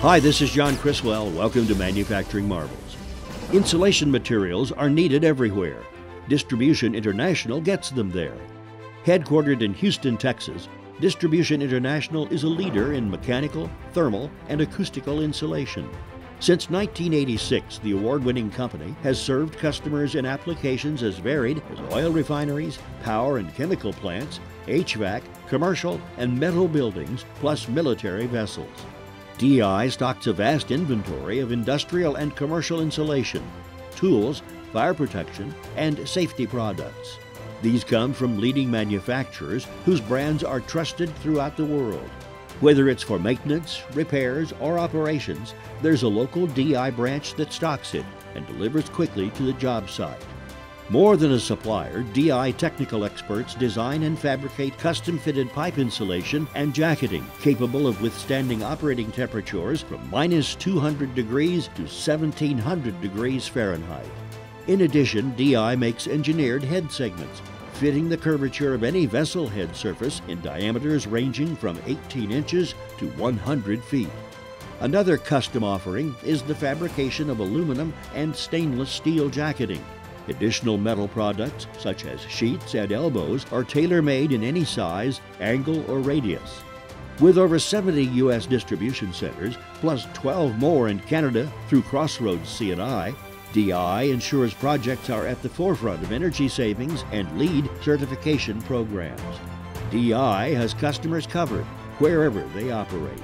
Hi, this is John Criswell. Welcome to Manufacturing Marvels. Insulation materials are needed everywhere. Distribution International gets them there. Headquartered in Houston, Texas, Distribution International is a leader in mechanical, thermal, and acoustical insulation. Since 1986, the award-winning company has served customers in applications as varied as oil refineries, power and chemical plants, HVAC, commercial, and metal buildings, plus military vessels. DI stocks a vast inventory of industrial and commercial insulation, tools, fire protection, and safety products. These come from leading manufacturers whose brands are trusted throughout the world. Whether it's for maintenance, repairs, or operations, there's a local DI branch that stocks it and delivers quickly to the job site. More than a supplier, DI technical experts design and fabricate custom-fitted pipe insulation and jacketing capable of withstanding operating temperatures from -200 degrees to 1700 degrees Fahrenheit. In addition, DI makes engineered head segments, fitting the curvature of any vessel head surface in diameters ranging from 18 inches to 100 feet. Another custom offering is the fabrication of aluminum and stainless steel jacketing. Additional metal products, such as sheets and elbows, are tailor-made in any size, angle, or radius. With over 70 U.S. distribution centers, plus 12 more in Canada through Crossroads C&I, DI ensures projects are at the forefront of energy savings and LEED certification programs. DI has customers covered wherever they operate.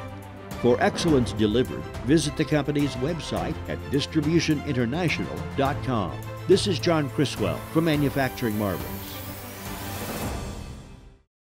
For excellence delivered, visit the company's website at distributioninternational.com. This is John Criswell for Manufacturing Marvels.